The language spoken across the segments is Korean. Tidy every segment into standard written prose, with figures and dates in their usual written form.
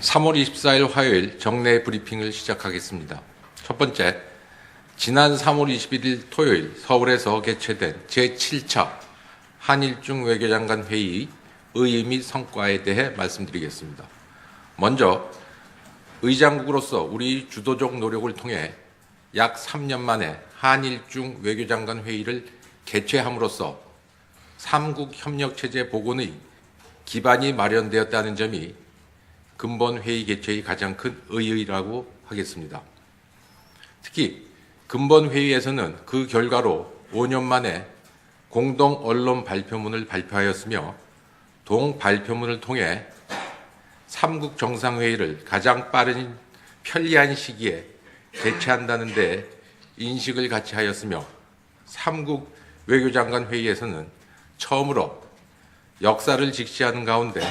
3월 24일 화요일 정례 브리핑을 시작하겠습니다. 첫 번째, 지난 3월 21일 토요일 서울에서 개최된 제7차 한일중 외교장관 회의 의의 및 성과에 대해 말씀드리겠습니다. 먼저 의장국으로서 우리 주도적 노력을 통해 약 3년 만에 한일중 외교장관 회의를 개최함으로써 삼국 협력체제 복원의 기반이 마련되었다는 점이 근본 회의 개최의 가장 큰 의의라고 하겠습니다. 특히 근본 회의에서는 그 결과로 5년 만에 공동 언론 발표문을 발표하였으며 동 발표문을 통해 삼국 정상회의를 가장 빠른 편리한 시기에 개최한다는 데 인식을 같이 하였으며 삼국 외교장관 회의에서는 처음으로 역사를 직시하는 가운데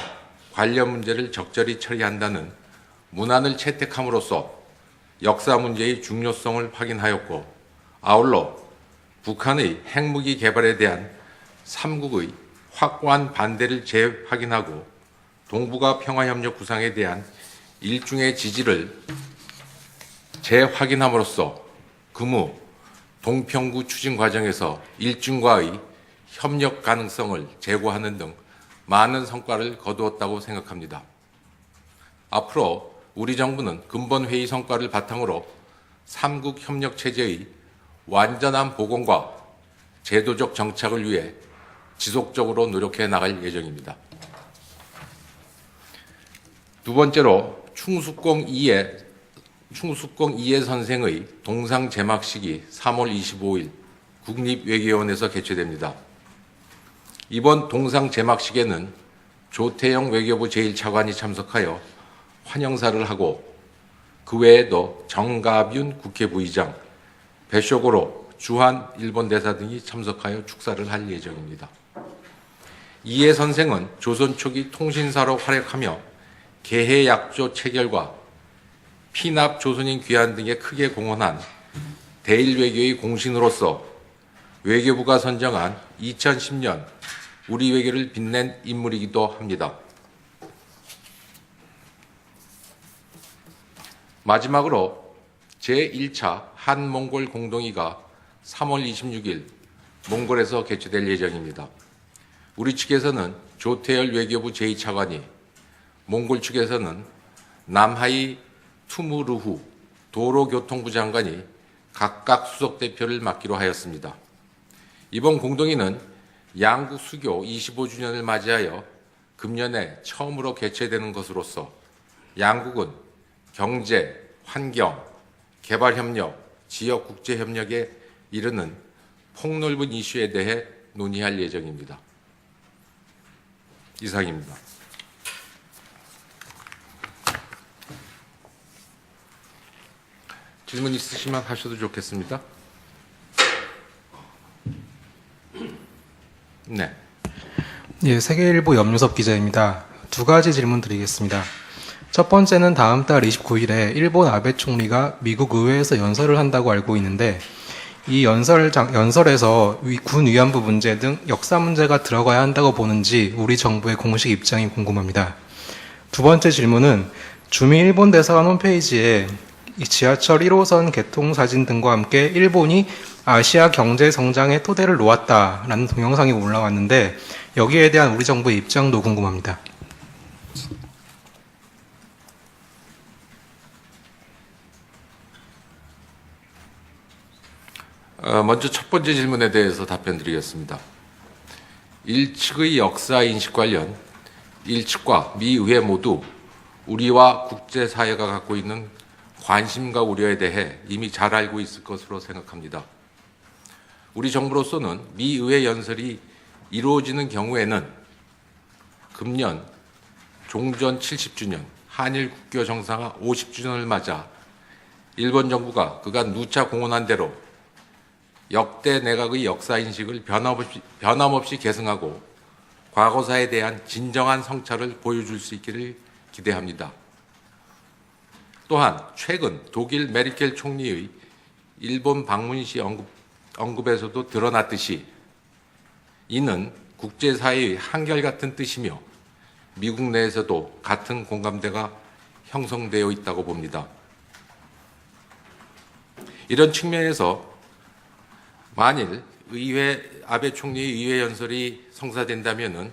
관련 문제를 적절히 처리한다는 문안을 채택함으로써 역사 문제의 중요성을 확인하였고, 아울러 북한의 핵무기 개발에 대한 삼국의 확고한 반대를 재확인하고 동북아 평화협력 구상에 대한 일중의 지지를 재확인함으로써 금우 동평구 추진 과정에서 일중과의 협력 가능성을 제고하는 등 많은 성과를 거두었다고 생각합니다. 앞으로 우리 정부는 근본 회의 성과를 바탕으로 삼국 협력 체제의 완전한 복원과 제도적 정착을 위해 지속적으로 노력해 나갈 예정입니다. 두 번째로 충숙공 이해 선생의 동상 제막식이 3월 25일 국립외교원에서 개최됩니다. 이번 동상 제막식에는 조태영 외교부 제1차관이 참석하여 환영사를 하고, 그 외에도 정가뷴 국회 부의장, 배쇼고로 주한 일본 대사 등이 참석하여 축사를 할 예정입니다. 이해 선생은 조선 초기 통신사로 활약하며 개해약조 체결과 피납 조선인 귀환 등에 크게 공헌한 대일외교의 공신으로서 외교부가 선정한 2010년 우리 외교를 빛낸 인물이기도 합니다. 마지막으로 제1차 한몽골 공동회의가 3월 26일 몽골에서 개최될 예정입니다. 우리 측에서는 조태열 외교부 제2차관이, 몽골 측에서는 남하이 투무르후 도로교통부 장관이 각각 수석대표를 맡기로 하였습니다. 이번 공동회의는 양국 수교 25주년을 맞이하여 금년에 처음으로 개최되는 것으로서 양국은 경제, 환경, 개발협력, 지역국제협력에 이르는 폭넓은 이슈에 대해 논의할 예정입니다. 이상입니다. 질문 있으시면 하셔도 좋겠습니다. 네. 예, 세계일보 염유섭 기자입니다. 두 가지 질문 드리겠습니다. 첫 번째는 다음 달 29일에 일본 아베 총리가 미국 의회에서 연설을 한다고 알고 있는데, 이 연설에서 군 위안부 문제 등 역사 문제가 들어가야 한다고 보는지 우리 정부의 공식 입장이 궁금합니다. 두 번째 질문은 주미 일본 대사관 홈페이지에 이 지하철 1호선 개통 사진 등과 함께 일본이 아시아 경제 성장의 토대를 놓았다라는 동영상이 올라왔는데, 여기에 대한 우리 정부의 입장도 궁금합니다. 먼저 첫 번째 질문에 대해서 답변드리겠습니다. 일측의 역사 인식 관련 일측과 미 의회 모두 우리와 국제사회가 갖고 있는 관심과 우려에 대해 이미 잘 알고 있을 것으로 생각합니다. 우리 정부로서는 미 의회 연설이 이루어지는 경우에는 금년 종전 70주년, 한일 국교 정상화 50주년을 맞아 일본 정부가 그간 누차 공언한 대로 역대 내각의 역사인식을 변함없이 계승하고 과거사에 대한 진정한 성찰을 보여줄 수 있기를 기대합니다. 또한 최근 독일 메르켈 총리의 일본 방문 시 언급에서도 드러났듯이 이는 국제사회의 한결같은 뜻이며 미국 내에서도 같은 공감대가 형성되어 있다고 봅니다. 이런 측면에서 만일 아베 총리의 의회 연설이 성사된다면은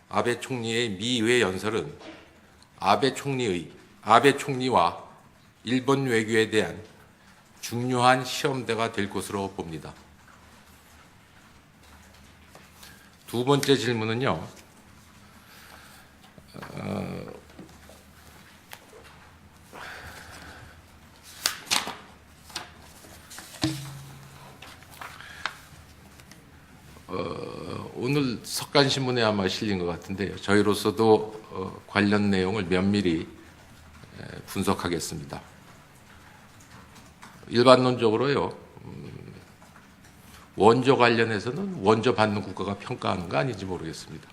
아베 총리의 미의회 연설은 아베 총리와 일본 외교에 대한 중요한 시험대가 될 것으로 봅니다. 두 번째 질문은요. 오늘 석간신문에 아마 실린 것 같은데요. 저희로서도 관련 내용을 면밀히 분석하겠습니다. 일반론적으로요. 원조 관련해서는 원조 받는 국가가 평가하는 거 아닌지 모르겠습니다.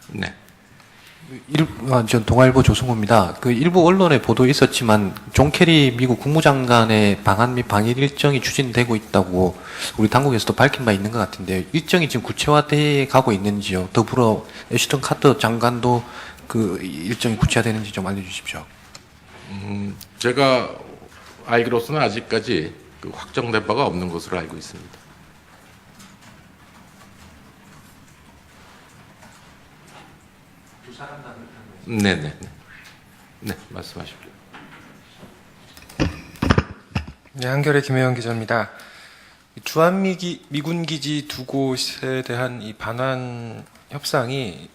네. 전 동아일보 조승호입니다. 그 일부 언론에 보도 있었지만 존 캐리 미국 국무장관의 방한 및 방일 일정이 추진되고 있다고 우리 당국에서도 밝힌 바 있는 것 같은데 일정이 지금 구체화돼 가고 있는지요? 더불어 애슈턴 카터 장관도 그 일정이 구체화되는지 좀 알려주십시오. 제가 알기로서는 아직까지 그 확정된 바가 없는 것으로 알고 있습니다. 네네. 네, 말씀하십시오. 네, 한겨레 김혜영 기자입니다. 미군 기지 두 곳에 대한 이 반환 협상이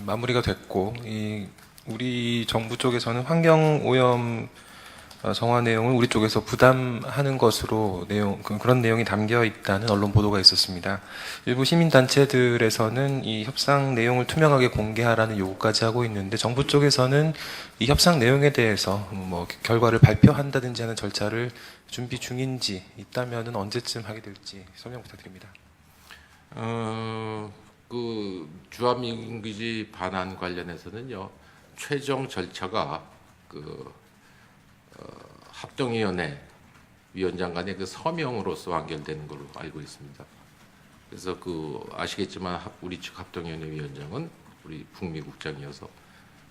마무리가 됐고, 우리 정부 쪽에서는 환경 오염 정화 내용을 우리 쪽에서 부담하는 것으로 그런 내용이 담겨 있다는 언론 보도가 있었습니다. 일부 시민단체들에서는 이 협상 내용을 투명하게 공개하라는 요구까지 하고 있는데 정부 쪽에서는 이 협상 내용에 대해서 뭐 결과를 발표한다든지 하는 절차를 준비 중인지 있다면은 언제쯤 하게 될지 설명 부탁드립니다. 그 주한미군기지 반환 관련해서는요, 최종 절차가 합동위원회 위원장 간의 그 서명으로서 완결되는 걸로 알고 있습니다. 그래서 아시겠지만 우리 측 합동위원회 위원장은 우리 북미국장이어서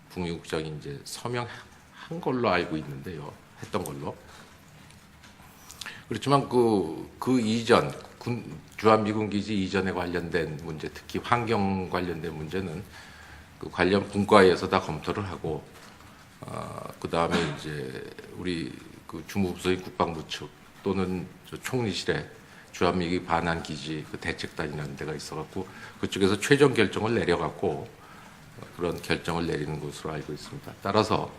북미국장이 이제 서명한 걸로 알고 있는데요, 했던 걸로. 그렇지만 그 이전 주한미군 기지 이전에 관련된 문제, 특히 환경 관련된 문제는 그 관련 분과에서 다 검토를 하고. 그 다음에 이제 우리 그 주무부서인 국방부 측 또는 총리실에 주한미군 반환 기지 그 대책단이라는 데가 있어갖고 그쪽에서 최종 결정을 내려갖고 그런 결정을 내리는 것으로 알고 있습니다. 따라서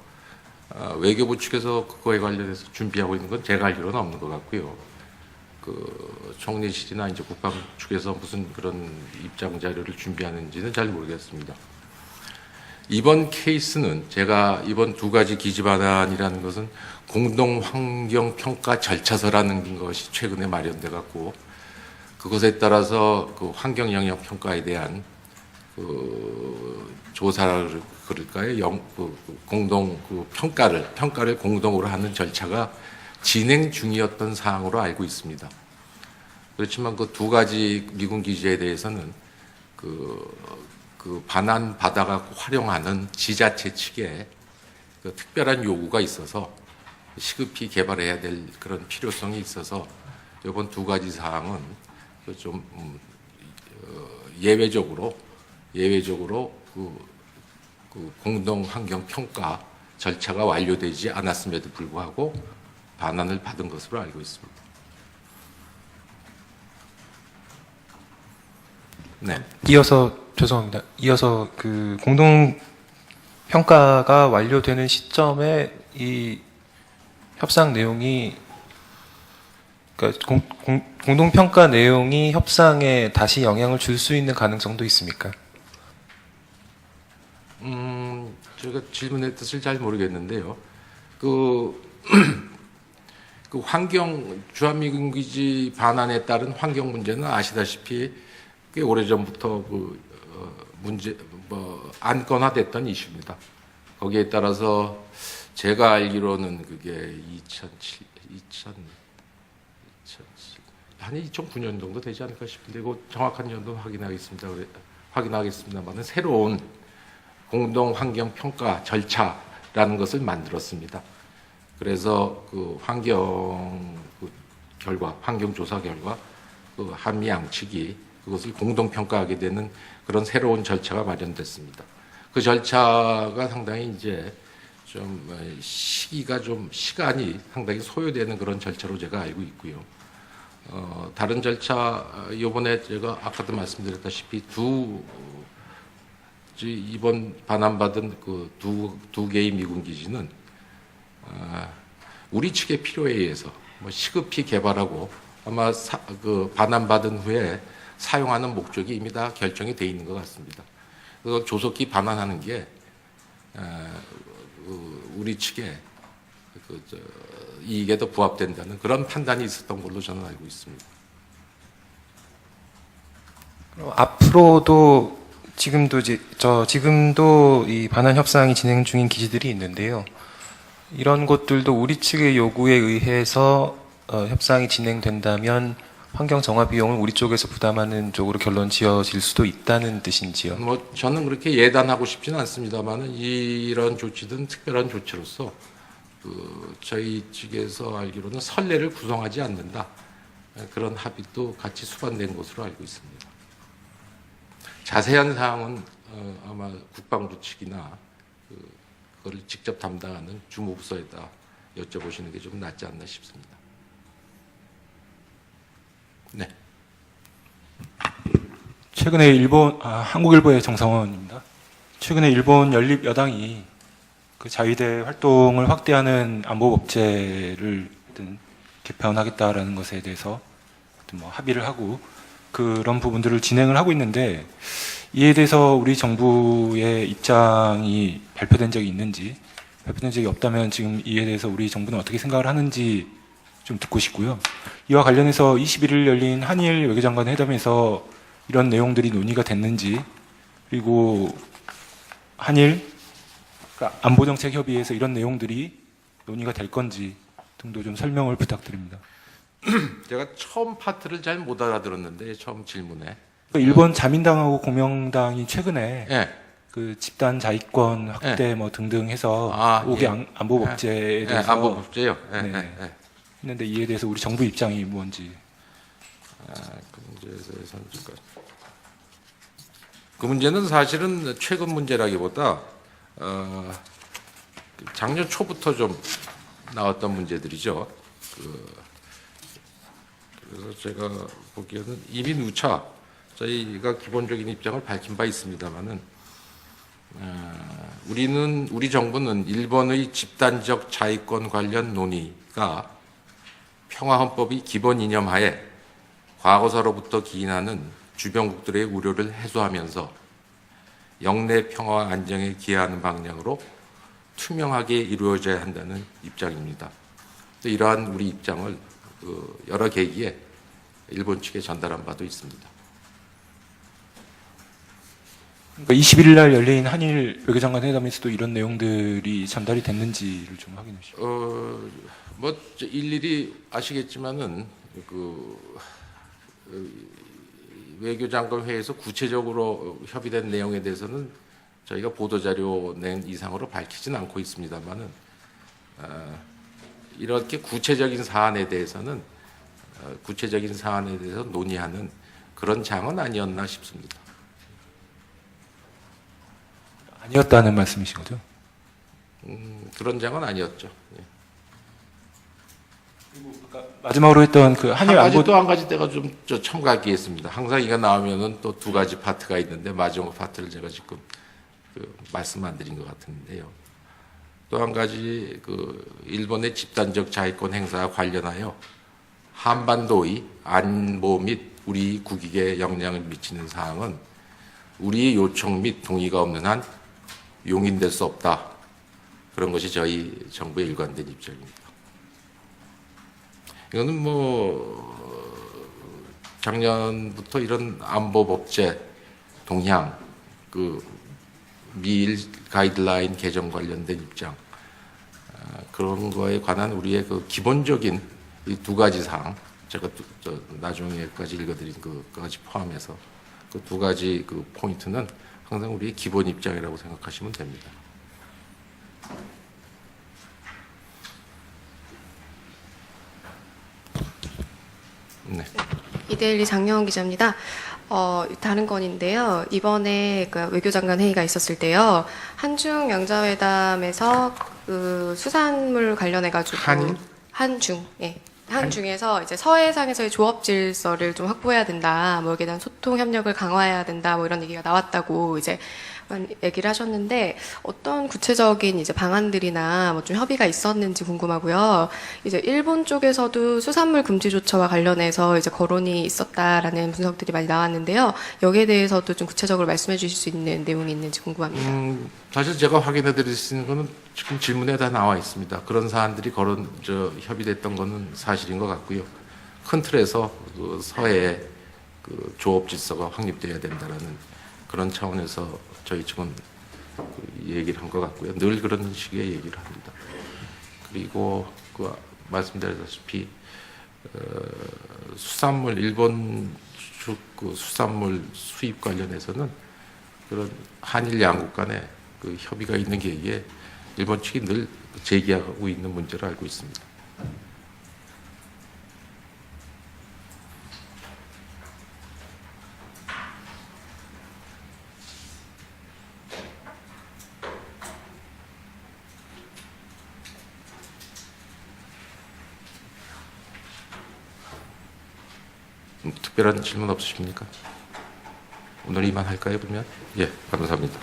외교부 측에서 그거에 관련해서 준비하고 있는 건 제가 알기로는 없는 것 같고요. 그 총리실이나 이제 국방부 측에서 무슨 그런 입장 자료를 준비하는지는 잘 모르겠습니다. 이번 케이스는 제가 이번 두 가지 기지 반환이라는 것은 공동 환경 평가 절차서라는 것이 최근에 마련돼 갖고 그것에 따라서 그 환경 영역 평가에 대한 그 조사를 그럴까요? 공동 평가를 공동으로 하는 절차가 진행 중이었던 사항으로 알고 있습니다. 그렇지만 그 두 가지 미군 기지에 대해서는 그 반환 받아갖고 활용하는 지자체 측에 그 특별한 요구가 있어서 시급히 개발해야 될 그런 필요성이 있어서 이번 두 가지 사항은 좀 예외적으로 그 공동 환경 평가 절차가 완료되지 않았음에도 불구하고 반환을 받은 것으로 알고 있습니다. 네. 죄송합니다. 이어서 그 공동 평가가 완료되는 시점에 이 협상 내용이 그러니까 공동 평가 내용이 협상에 다시 영향을 줄 수 있는 가능성도 있습니까? 제가 질문의 뜻을 잘 모르겠는데요. 주한미군 기지 반환에 따른 환경 문제는 아시다시피 꽤 오래전부터 안건화됐던 이슈입니다. 거기에 따라서 제가 알기로는 그게 2007, 한 2009년 정도 되지 않을까 싶은데 그 정확한 연도 확인하겠습니다만은 새로운 공동 환경 평가 절차라는 것을 만들었습니다. 그래서 그 환경 결과, 환경 조사 결과 그 한미 양측이 그것을 공동 평가하게 되는 그런 새로운 절차가 마련됐습니다. 그 절차가 상당히 이제 좀 시간이 상당히 소요되는 그런 절차로 제가 알고 있고요. 다른 절차, 요번에 제가 아까도 말씀드렸다시피 이번 반환받은 그 두 개의 미군 기지는 우리 측의 필요에 의해서 시급히 개발하고 아마 그 반환받은 후에 사용하는 목적이 이미 다 결정이 돼 있는 것 같습니다. 그래서 조속히 반환하는 게 우리 측의 이익에 더 부합된다는 그런 판단이 있었던 걸로 저는 알고 있습니다. 앞으로도 지금도 이 반환 협상이 진행 중인 기지들이 있는데요. 이런 것들도 우리 측의 요구에 의해서 협상이 진행된다면 환경 정화 비용을 우리 쪽에서 부담하는 쪽으로 결론 지어질 수도 있다는 뜻인지요? 저는 그렇게 예단하고 싶지는 않습니다만은 이런 조치든 특별한 조치로서 저희 측에서 알기로는 선례를 구성하지 않는다. 그런 합의도 같이 수반된 것으로 알고 있습니다. 자세한 사항은 아마 국방부 측이나 그걸 직접 담당하는 주무부서에다 여쭤보시는 게 좀 낫지 않나 싶습니다. 네. 최근에 한국일보의 정상원입니다. 최근에 일본 연립 여당이 그 자위대 활동을 확대하는 안보법제를 개편하겠다라는 것에 대해서 합의를 하고 그런 부분들을 진행을 하고 있는데 이에 대해서 우리 정부의 입장이 발표된 적이 있는지, 발표된 적이 없다면 지금 이에 대해서 우리 정부는 어떻게 생각을 하는지 좀 듣고 싶고요. 이와 관련해서 21일 열린 한일 외교장관 회담에서 이런 내용들이 논의가 됐는지, 그리고 한일 안보정책협의회에서 이런 내용들이 논의가 될 건지 등도 좀 설명을 부탁드립니다. 제가 처음 파트를 잘 못 알아들었는데 처음 질문에 일본 자민당하고 공명당이 최근에 예. 그 집단 자위권 확대 등등 해서 5개 안보법제에 대해서 안보법제요. 예, 네. 예. 했는데 이에 대해서 우리 정부 입장이 뭔지. 그 문제에 대해서는 그 문제는 사실은 최근 문제라기보다 작년 초부터 좀 나왔던 문제들이죠. 그래서 제가 보기에는 이미 누차 저희가 기본적인 입장을 밝힌 바 있습니다만은 우리 정부는 일본의 집단적 자위권 관련 논의가 평화헌법의 기본 이념하에 과거사로부터 기인하는 주변국들의 우려를 해소하면서 영내 평화와 안정에 기여하는 방향으로 투명하게 이루어져야 한다는 입장입니다. 이러한 우리 입장을 여러 계기에 일본 측에 전달한 바도 있습니다. 그러니까 21일 날 열린 한일 외교장관 회담에서도 이런 내용들이 전달이 됐는지를 좀 확인해 주시죠. 일일이 아시겠지만은 외교장관 회의에서 구체적으로 협의된 내용에 대해서는 저희가 보도자료 낸 이상으로 밝히진 않고 있습니다만은 이렇게 구체적인 사안에 대해서 논의하는 그런 장은 아니었나 싶습니다. 아니었다는 말씀이신 거죠? 그런 장은 아니었죠. 예. 마지막으로 했던 그 한일 안보 또 한 가지 때가 좀 첨가할 게 있습니다. 항상 이거 나오면은 또 두 가지 파트가 있는데 마지막 파트를 제가 지금 말씀 안 드린 것 같은데요. 또 한 가지 일본의 집단적 자위권 행사와 관련하여 한반도의 안보 및 우리 국익에 영향을 미치는 사항은 우리의 요청 및 동의가 없는 한 용인될 수 없다. 그런 것이 저희 정부의 일관된 입장입니다. 이거는 작년부터 이런 안보 법제 동향 그 미일 가이드라인 개정 관련된 입장, 그런 거에 관한 우리의 그 기본적인 이 두 가지 사항, 제가 나중에까지 읽어드린 그까지 포함해서 그 두 가지 그 포인트는 항상 우리의 기본 입장이라고 생각하시면 됩니다. 네. 이데일리 장영훈 기자입니다. 다른 건인데요. 이번에 그 외교장관 회의가 있었을 때요. 한중 양자회담에서 그 수산물 관련해가지고 한일? 한중, 예. 한중에서 이제 서해상에서의 조업 질서를 좀 확보해야 된다. 뭐 여기에 대한 소통 협력을 강화해야 된다. 뭐 이런 얘기가 나왔다고 이제 얘기를 하셨는데 어떤 구체적인 이제 방안들이나 뭐 좀 협의가 있었는지 궁금하고요. 이제 일본 쪽에서도 수산물 금지 조처와 관련해서 이제 거론이 있었다라는 분석들이 많이 나왔는데요. 여기에 대해서도 좀 구체적으로 말씀해 주실 수 있는 내용이 있는지 궁금합니다. 사실 제가 확인해 드릴 수 있는 거는 지금 질문에 다 나와 있습니다. 그런 사안들이 협의됐던 거는 사실인 것 같고요. 큰 틀에서 그 서해에 그 조업 질서가 확립돼야 된다라는 그런 차원에서 저희 측은 그 얘기를 한 것 같고요. 늘 그런 식의 얘기를 합니다. 그리고 그 말씀드렸다시피 수산물 일본 쪽 그 수산물 수입 관련해서는 그런 한일 양국 간의 그 협의가 있는 계기에 일본 측이 늘 제기하고 있는 문제로 알고 있습니다. 특별한 질문 없으십니까? 오늘 이만 할까요, 그러면? 예, 감사합니다.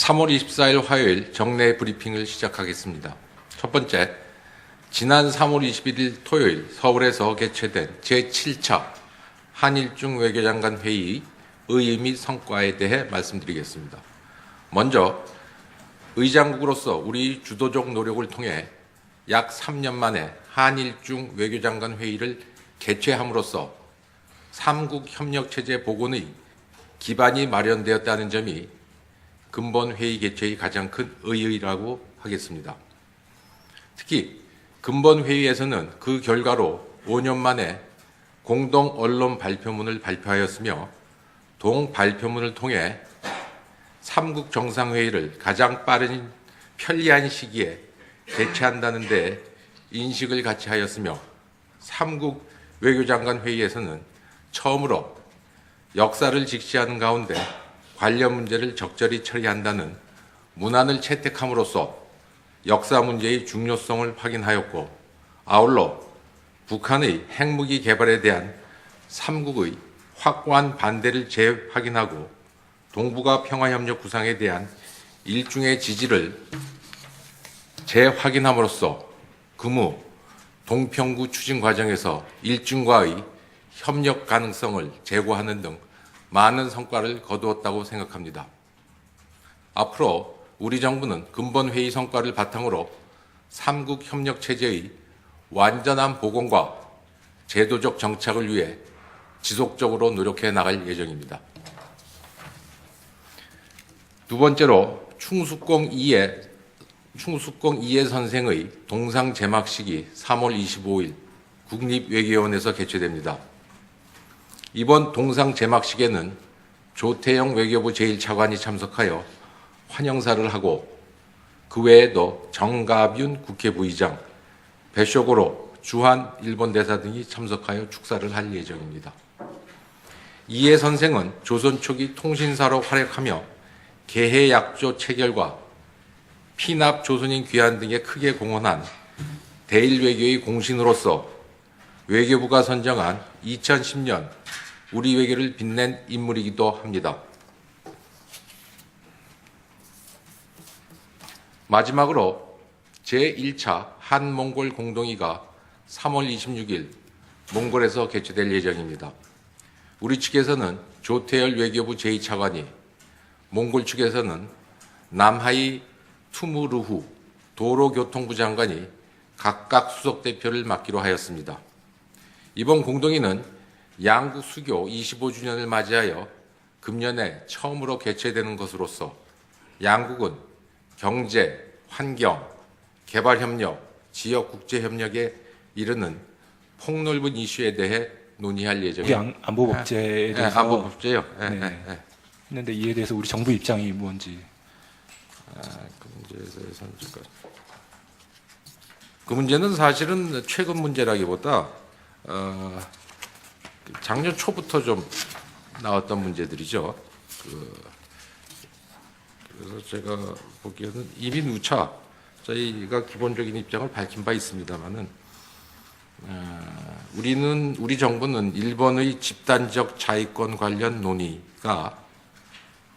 (3월 24일) 화요일 정례 브리핑을 시작하겠습니다. 첫 번째, 지난 3월 21일 토요일 서울에서 개최된 제7차 한일중 외교장관 회의 의의 및 성과에 대해 말씀드리겠습니다. 먼저 의장국으로서 우리 주도적 노력을 통해 약 3년 만에 한일중 외교장관 회의를 개최함으로써 삼국 협력체제 복원의 기반이 마련되었다는 점이 근본 회의 개최의 가장 큰 의의라고 하겠습니다. 특히 근본 회의에서는 그 결과로 5년 만에 공동 언론 발표문을 발표하였으며 동 발표문을 통해 삼국 정상회의를 가장 빠른 편리한 시기에 개최한다는 데 인식을 같이 하였으며 삼국 외교장관 회의에서는 처음으로 역사를 직시하는 가운데 관련 문제를 적절히 처리한다는 문안을 채택함으로써 역사 문제의 중요성을 확인하였고, 아울러 북한의 핵무기 개발에 대한 삼국의 확고한 반대를 재확인하고 동북아 평화협력 구상에 대한 일중의 지지를 재확인함으로써 금우 동평구 추진 과정에서 일중과의 협력 가능성을 제고하는 등 많은 성과를 거두었다고 생각합니다. 앞으로 우리 정부는 근본 회의 성과를 바탕으로 삼국 협력 체제의 완전한 복원과 제도적 정착을 위해 지속적으로 노력해 나갈 예정입니다. 두 번째로 충숙공 이해 선생의 동상 제막식이 3월 25일 국립외교원에서 개최됩니다. 이번 동상 제막식에는 조태영 외교부 제1차관이 참석하여 환영사를 하고, 그 외에도 정가윤 국회 부의장, 배쇼고로 주한 일본 대사 등이 참석하여 축사를 할 예정입니다. 이해 선생은 조선 초기 통신사로 활약하며 개해약조 체결과 피납 조선인 귀환 등에 크게 공헌한 대일 외교의 공신으로서 외교부가 선정한 2010년 우리 외교를 빛낸 인물이기도 합니다. 마지막으로 제1차 한몽골 공동회의가 3월 26일 몽골에서 개최될 예정입니다. 우리 측에서는 조태열 외교부 제2차관이, 몽골 측에서는 남하이 투무르후 도로교통부 장관이 각각 수석대표를 맡기로 하였습니다. 이번 공동회의는 양국 수교 25주년을 맞이하여 금년에 처음으로 개최되는 것으로서 양국은 경제, 환경, 개발협력, 지역국제협력에 이르는 폭넓은 이슈에 대해 논의할 우리 예정입니다. 안보법제에 대해서 안보법제요. 네. 했는데 이에 대해서 우리 정부 입장이 뭔지. 그 문제에서는 그 문제는 사실은 최근 문제라기보다 작년 초부터 좀 나왔던 문제들이죠. 그래서 제가 보기에는 이미 누차 저희가 기본적인 입장을 밝힌 바 있습니다만은 우리 정부는 일본의 집단적 자위권 관련 논의가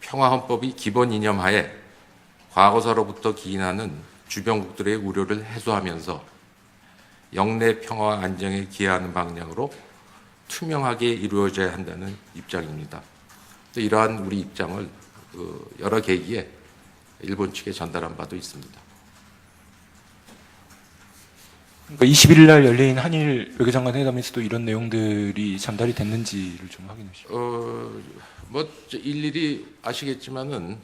평화헌법의 기본 이념하에 과거사로부터 기인하는 주변국들의 우려를 해소하면서 영내 평화와 안정에 기여하는 방향으로 투명하게 이루어져야 한다는 입장입니다. 이러한 우리 입장을 여러 계기에 일본 측에 전달한 바도 있습니다. 그러니까 21일 날 열린 한일 외교장관 회담에서도 이런 내용들이 전달이 됐는지를 좀 확인해 주시죠. 뭐 일일이 아시겠지만은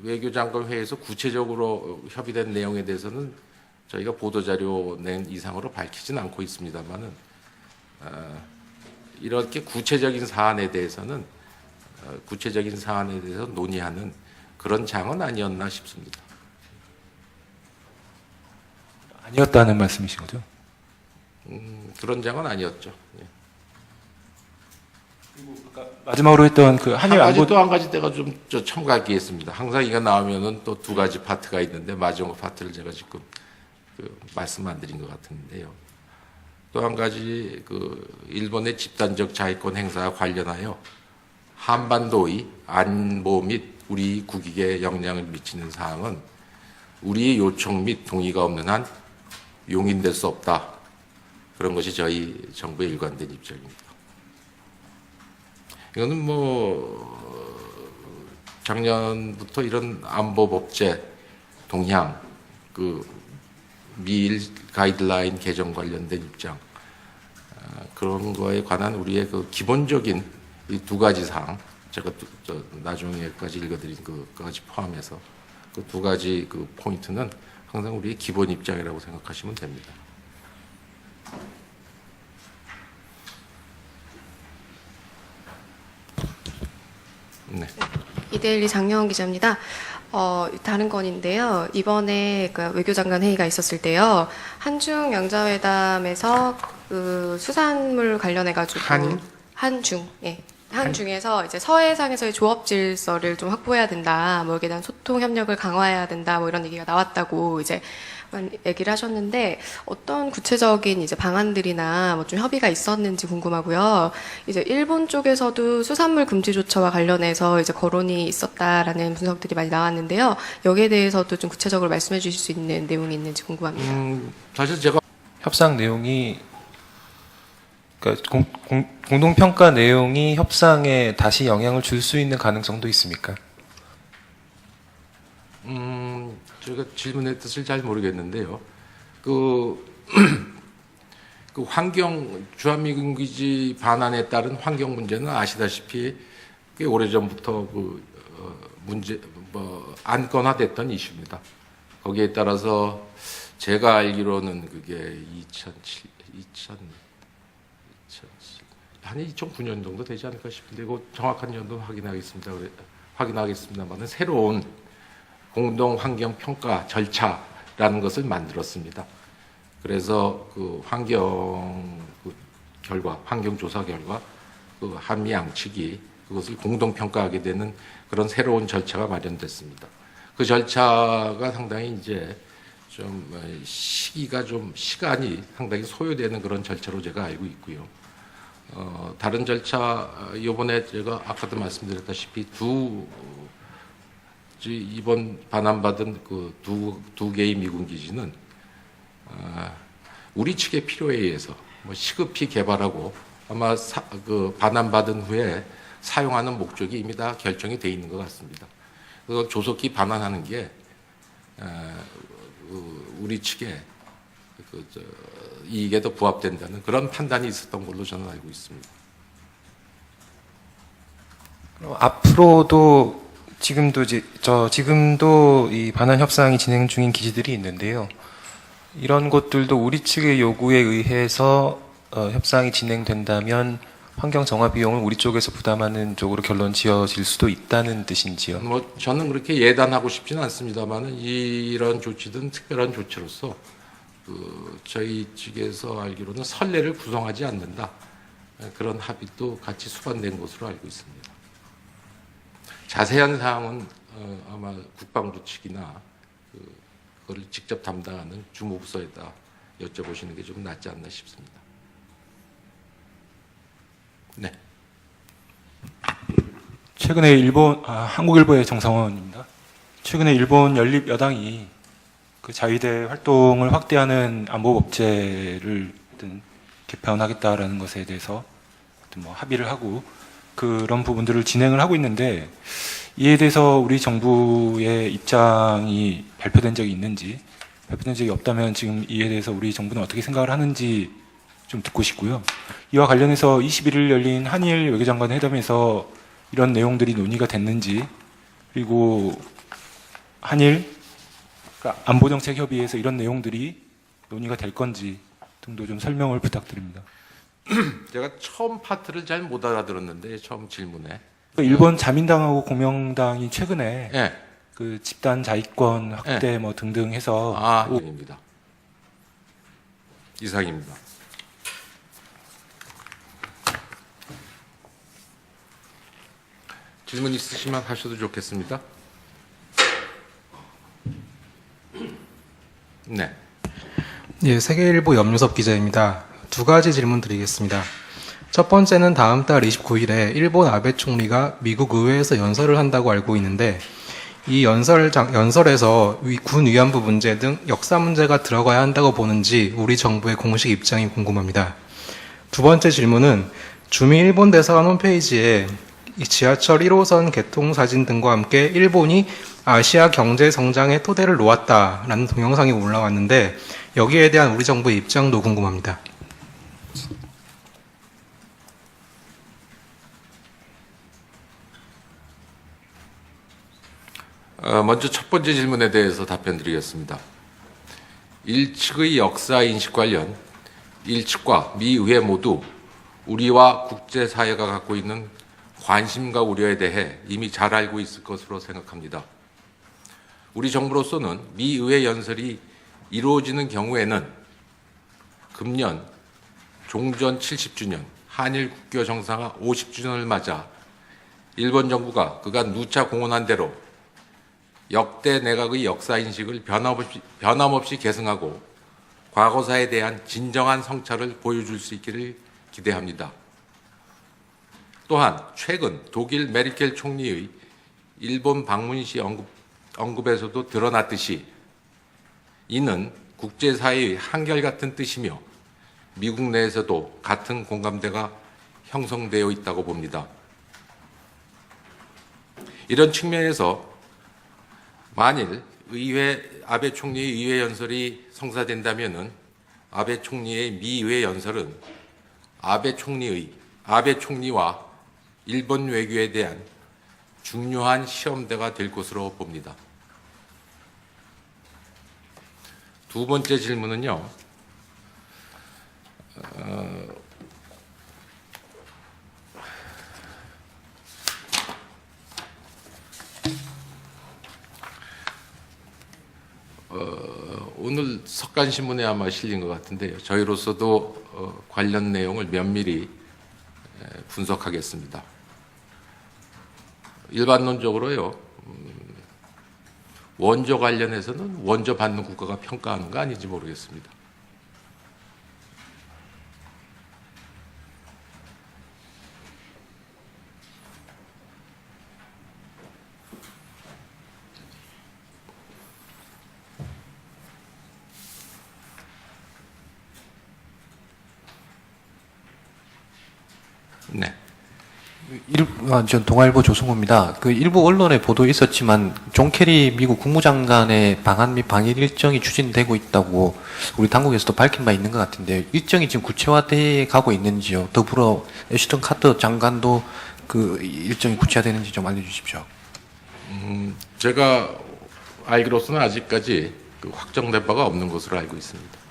외교장관 회의에서 구체적으로 협의된 내용에 대해서는 저희가 보도자료 낸 이상으로 밝히진 않고 있습니다만은 이렇게 구체적인 사안에 대해서 논의하는 그런 장은 아니었나 싶습니다. 아니었다는 말씀이신 거죠? 그런 장은 아니었죠. 예. 마지막으로 했던 그 한일 안보 또 한 가지 때가 좀 첨가할 게 있습니다. 항상 이거 나오면은 또 두 가지 파트가 있는데 마지막 파트를 제가 지금 말씀 안 드린 것 같은데요. 또 한 가지 일본의 집단적 자위권 행사와 관련하여 한반도의 안보 및 우리 국익에 영향을 미치는 사항은 우리의 요청 및 동의가 없는 한 용인될 수 없다. 그런 것이 저희 정부의 일관된 입장입니다. 이거는 작년부터 이런 안보법제 동향, 미일 가이드라인 개정 관련된 입장, 그런 거에 관한 우리의 기본적인 이 두 가지 사항, 제가 나중에까지 읽어드린 그까지 포함해서 그 두 가지 포인트는 항상 우리의 기본 입장이라고 생각하시면 됩니다. 네. 이데일리 장려원 기자입니다. 다른 건인데요. 이번에 외교장관 회의가 있었을 때요. 한중 양자회담에서 수산물 관련해가지고 한중, 예. 한중에서 이제 서해상에서의 조업 질서를 좀 확보해야 된다. 뭐 여기에 대한 소통 협력을 강화해야 된다. 뭐 이런 얘기가 나왔다고 이제 얘기를 하셨는데 어떤 구체적인 이제 방안들이나 뭐 좀 협의가 있었는지 궁금하고요. 이제 일본 쪽에서도 수산물 금지 조처와 관련해서 이제 거론이 있었다라는 분석들이 많이 나왔는데요. 여기에 대해서도 좀 구체적으로 말씀해 주실 수 있는 내용이 있는지 궁금합니다. 사실 제가 협상 내용이 그러니까 공동평가 내용이 협상에 다시 영향을 줄 수 있는 가능성도 있습니까? 제가 질문의 뜻을 잘 모르겠는데요. 환경 주한미군기지 반환에 따른 환경 문제는 아시다시피 꽤 오래전부터 안건화됐던 이슈입니다. 거기에 따라서 제가 알기로는 그게 2009년 정도 되지 않을까 싶은데 그 정확한 연도는 확인하겠습니다만은 새로운 공동 환경 평가 절차 조사라는 것을 만들었습니다. 그래서 그 환경 조사 결과 그 한미 양측이 그것을 공동 평가하게 되는 그런 새로운 절차가 마련됐습니다. 그 절차가 상당히 이제 좀 시간이 상당히 소요되는 그런 절차로 제가 알고 있고요. 다른 절차, 이번에 제가 아까도 말씀드렸다시피 이번 반환받은 그 두 개의 미군 기지는 우리 측의 필요에 의해서 시급히 개발하고 아마 그 반환받은 후에 사용하는 목적이 이미 다 결정이 돼 있는 것 같습니다. 그래서 조속히 반환하는 게 우리 측의 이익에 더 부합된다는 그런 판단이 있었던 걸로 저는 알고 있습니다. 앞으로도 지금도 이 반환 협상이 진행 중인 기지들이 있는데요. 이런 것들도 우리 측의 요구에 의해서 협상이 진행된다면 환경 정화 비용을 우리 쪽에서 부담하는 쪽으로 결론 지어질 수도 있다는 뜻인지요? 저는 그렇게 예단하고 싶지는 않습니다만은 이런 조치든 특별한 조치로서 저희 측에서 알기로는 선례를 구성하지 않는다, 그런 합의도 같이 수반된 것으로 알고 있습니다. 자세한 사항은 아마 국방부 측이나 그걸 직접 담당하는 주무부서에다 여쭤보시는 게 좀 낫지 않나 싶습니다. 네. 최근에 한국일보의 정상원입니다. 최근에 일본 연립 여당이 그 자위대 활동을 확대하는 안보법제를 개편하겠다라는 것에 대해서 합의를 하고 그런 부분들을 진행을 하고 있는데, 이에 대해서 우리 정부의 입장이 발표된 적이 있는지, 발표된 적이 없다면 지금 이에 대해서 우리 정부는 어떻게 생각을 하는지 좀 듣고 싶고요. 이와 관련해서 21일 열린 한일 외교장관 회담에서 이런 내용들이 논의가 됐는지, 그리고 한일 안보정책협의회에서 이런 내용들이 논의가 될 건지 등도 좀 설명을 부탁드립니다. 제가 처음 파트를 잘 못 알아들었는데, 처음 질문에. 일본 자민당하고 공명당이 최근에 네. 그 집단 자위권 확대 등등 해서 입니다. 이상입니다. 질문 있으시면 하셔도 좋겠습니다. 네. 예, 세계일보 염유섭 기자입니다. 두 가지 질문 드리겠습니다. 첫 번째는 다음 달 29일에 일본 아베 총리가 미국 의회에서 연설을 한다고 알고 있는데, 이 연설에서 군 위안부 문제 등 역사 문제가 들어가야 한다고 보는지 우리 정부의 공식 입장이 궁금합니다. 두 번째 질문은 주미 일본 대사관 홈페이지에 이 지하철 1호선 개통 사진 등과 함께 일본이 아시아 경제 성장의 토대를 놓았다라는 동영상이 올라왔는데, 여기에 대한 우리 정부의 입장도 궁금합니다. 먼저 첫 번째 질문에 대해서 답변드리겠습니다. 일측의 역사 인식 관련 일측과 미 의회 모두 우리와 국제사회가 갖고 있는 관심과 우려에 대해 이미 잘 알고 있을 것으로 생각합니다. 우리 정부로서는 미 의회 연설이 이루어지는 경우에는 금년 종전 70주년, 한일 국교 정상화 50주년을 맞아 일본 정부가 그간 누차 공언한 대로 역대 내각의 역사인식을 변함없이 계승하고 과거사에 대한 진정한 성찰을 보여줄 수 있기를 기대합니다. 또한 최근 독일 메르켈 총리의 일본 방문 시 언급에서도 드러났듯이 이는 국제사회의 한결같은 뜻이며 미국 내에서도 같은 공감대가 형성되어 있다고 봅니다. 이런 측면에서 만일 아베 총리의 의회 연설이 성사된다면은 아베 총리의 미 의회 연설은 아베 총리와 일본 외교에 대한 중요한 시험대가 될 것으로 봅니다. 두 번째 질문은요. 오늘 석간신문에 아마 실린 것 같은데요. 저희로서도 관련 내용을 면밀히 분석하겠습니다. 일반론적으로요. 원조 관련해서는 원조 받는 국가가 평가하는 거 아닌지 모르겠습니다. 네. 전 동아일보 조승호입니다. 그 일부 언론에 보도 있었지만 존 캐리 미국 국무장관의 방한 및 방일 일정이 추진되고 있다고 우리 당국에서도 밝힌 바 있는 것 같은데 일정이 지금 구체화돼 가고 있는지요? 더불어 애슈턴 카터 장관도 그 일정이 구체화되는지 좀 알려주십시오. 제가 알기로서는 아직까지 그 확정된 바가 없는 것으로 알고 있습니다.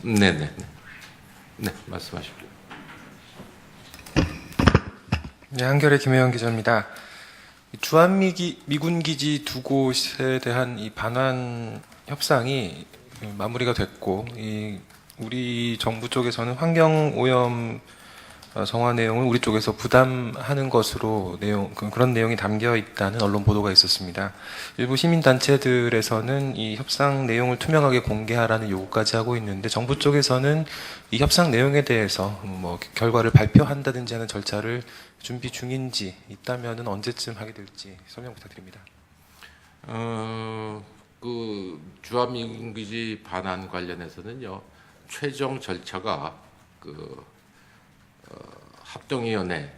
네네. 네, 말씀하십시오. 네, 한겨레 김혜영 기자입니다. 미군 기지 두 곳에 대한 이 반환 협상이 마무리가 됐고, 우리 정부 쪽에서는 환경 오염 정화 내용을 우리 쪽에서 부담하는 것으로 그런 내용이 담겨 있다는 언론 보도가 있었습니다. 일부 시민단체들에서는 이 협상 내용을 투명하게 공개하라는 요구까지 하고 있는데 정부 쪽에서는 이 협상 내용에 대해서 뭐 결과를 발표한다든지 하는 절차를 준비 중인지 있다면은 언제쯤 하게 될지 설명 부탁드립니다. 그 주한미군기지 반환 관련해서는요, 최종 절차가 합동위원회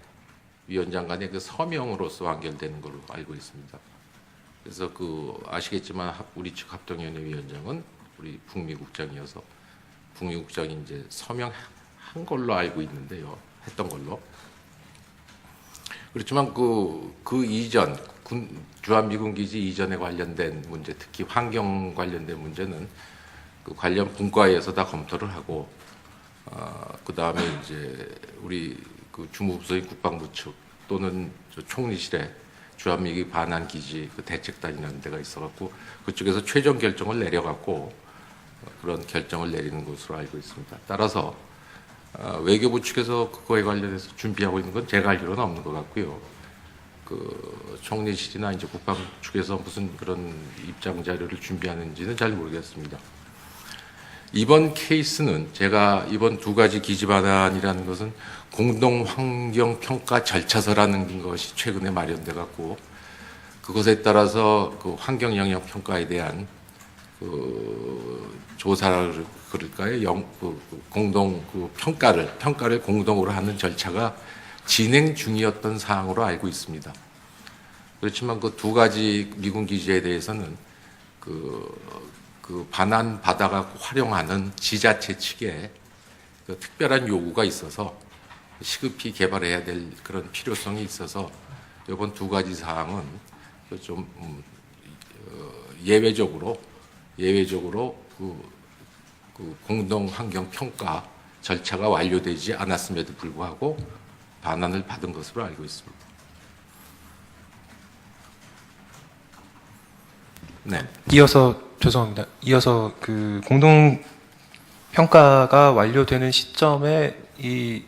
위원장 간의 그 서명으로서 완결되는 걸로 알고 있습니다. 그래서 아시겠지만 우리 측 합동위원회 위원장은 우리 북미국장이어서 북미국장이 이제 서명한 걸로 알고 있는데요, 했던 걸로. 그렇지만 그 이전 주한미군 기지 이전에 관련된 문제, 특히 환경 관련된 문제는 그 관련 분과에서 다 검토를 하고, 그 다음에 이제 우리 그 주무부서인 국방부 측 또는 총리실에 주한미군 반환 기지 그 대책단이라는 데가 있어갖고 그쪽에서 최종 결정을 내려갖고 그런 결정을 내리는 것으로 알고 있습니다. 따라서 외교부 측에서 그거에 관련해서 준비하고 있는 건 제가 알기로는 없는 것 같고요. 그 총리실이나 이제 국방 측에서 무슨 그런 입장 자료를 준비하는지는 잘 모르겠습니다. 이번 케이스는 제가 이번 두 가지 기지 반환이라는 것은 공동 환경 평가 절차서라는 것이 최근에 마련돼 갖고 그것에 따라서 그 환경 영역 평가에 대한 그 조사를 그럴까요? 공동 평가를 공동으로 하는 절차가 진행 중이었던 사항으로 알고 있습니다. 그렇지만 그 두 가지 미군 기지에 대해서는 그 반환 받아가 활용하는 지자체 측에 그 특별한 요구가 있어서 시급히 개발해야 될 그런 필요성이 있어서 이번 두 가지 사항은 좀 예외적으로 그 공동 환경 평가 절차가 완료되지 않았음에도 불구하고 반환을 받은 것으로 알고 있습니다. 네. 죄송합니다. 이어서 그 공동 평가가 완료되는 시점에 이